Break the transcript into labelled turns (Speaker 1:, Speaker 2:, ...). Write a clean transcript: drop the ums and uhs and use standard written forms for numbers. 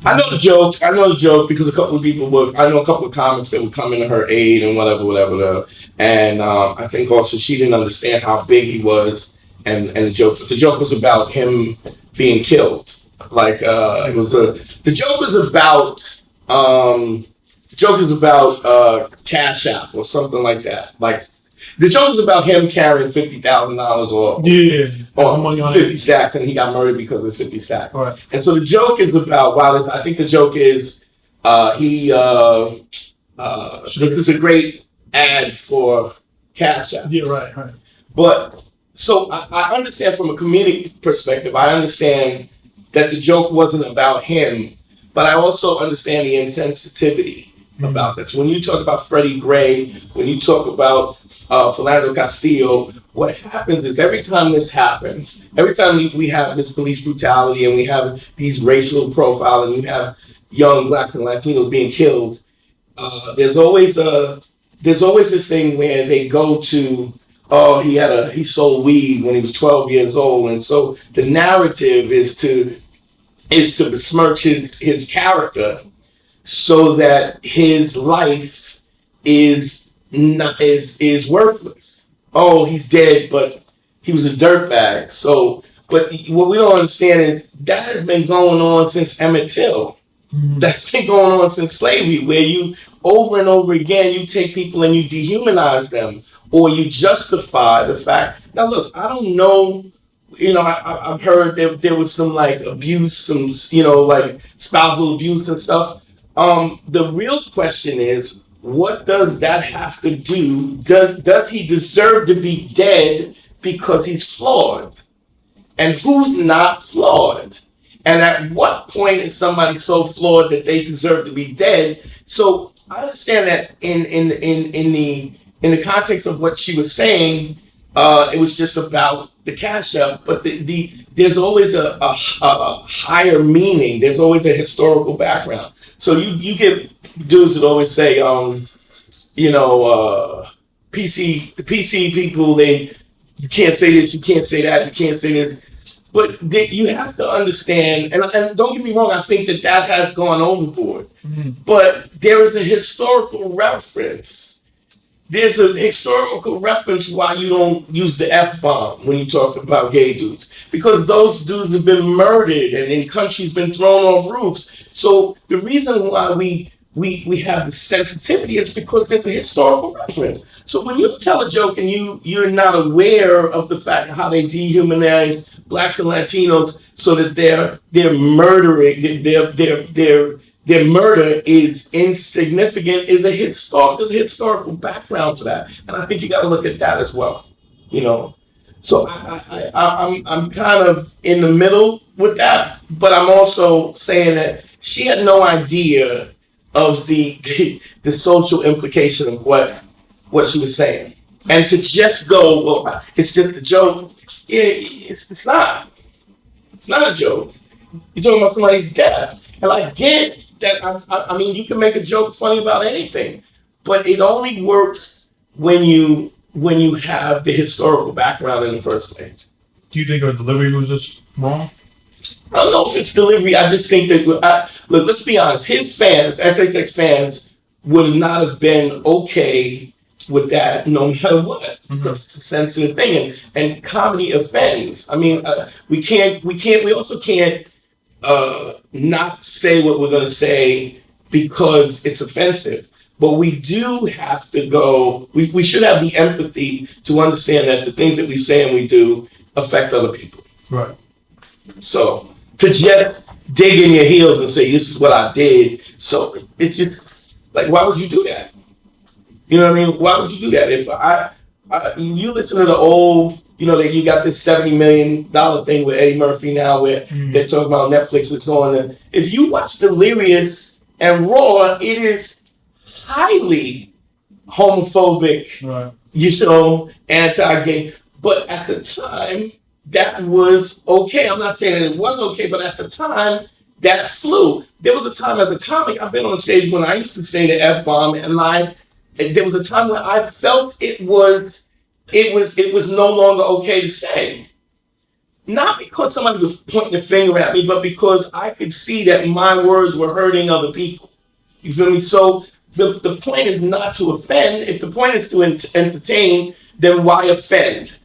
Speaker 1: I know the joke. I know the joke because a couple of people would. I know a couple of comics that would come into her aid and whatever. And I think also she didn't understand how big he was, and the joke. The joke was about him being killed. Like it was a. The joke was about. The joke is about Cash App or something like that. Like the joke is about him carrying $50,000 or 50 stacks, and he got murdered because of 50 stacks.
Speaker 2: Right.
Speaker 1: And so the joke is about I think the joke is this is a great ad for Cash App.
Speaker 2: Yeah, right.
Speaker 1: But so I understand from a comedic perspective. I understand that the joke wasn't about him, but I also understand the insensitivity about this. When you talk about Freddie Gray, when you talk about Philando Castillo, what happens is every time this happens, every time we have this police brutality and we have these racial profiling, we have young blacks and Latinos being killed, there's always this thing where they go to, oh, he sold weed when he was 12 years old, and so the narrative is to besmirch his character, so that his life is worthless. Oh, he's dead, but he was a dirtbag. So, but what we don't understand is that has been going on since Emmett Till. Mm-hmm. That's been going on since slavery, where you over and over again you take people and you dehumanize them, or you justify the fact. Now, look, I don't know. I've heard there was some like abuse, some like spousal abuse and stuff. The real question is, what does that have to do? Does he deserve to be dead because he's flawed? And who's not flawed? And at what point is somebody so flawed that they deserve to be dead? So I understand that in the context of what she was saying, it was just about the Cash App, but there's always a higher meaning. There's always a historical background. So you get dudes that always say, PC people, you can't say this, you can't say that, you can't say this. But you have to understand, and don't get me wrong, I think that has gone overboard. Mm-hmm. But there is a historical reference. There's a historical reference why you don't use the F-bomb when you talk about gay dudes. Because those dudes have been murdered and in countries been thrown off roofs. So the reason why we have the sensitivity is because there's a historical reference. So when you tell a joke and you're not aware of the fact how they dehumanize blacks and Latinos so that they're murdering, their murder is insignificant, there's a historical background to that. And I think you got to look at that as well, So I'm kind of in the middle with that, but I'm also saying that she had no idea of the social implication of what she was saying. And to just go, well, it's just a joke, it's not. It's not a joke. You're talking about somebody's death. And I get that, I mean, you can make a joke funny about anything, but it only works when you have the historical background in the first place.
Speaker 2: Do you think her delivery was just wrong?
Speaker 1: I don't know if it's delivery. I just think that, look, let's be honest. His fans, XXX fans, would not have been okay with that no matter what, because it's a sensitive thing, and comedy offends. I mean, we also can't not say what we're going to say because it's offensive. But we do have to go, we should have the empathy to understand that the things that we say and we do affect other people.
Speaker 2: Right.
Speaker 1: So to just dig in your heels and say, this is what I did. So it's just like, why would you do that? You know what I mean? Why would you do that? If you listen to the old, that you got this $70 million thing with Eddie Murphy now where they're talking about Netflix is going to, if you watch Delirious and Raw, it is highly homophobic, right. Anti-gay. But at the time, that was okay. I'm not saying that it was okay, but at the time, that flew. There was a time as a comic, I've been on stage when I used to say the F-bomb, and there was a time when I felt it was no longer okay to say. not because somebody was pointing a finger at me, but because I could see that my words were hurting other people. You feel me? So the point is not to offend. If the point is to entertain, then why offend?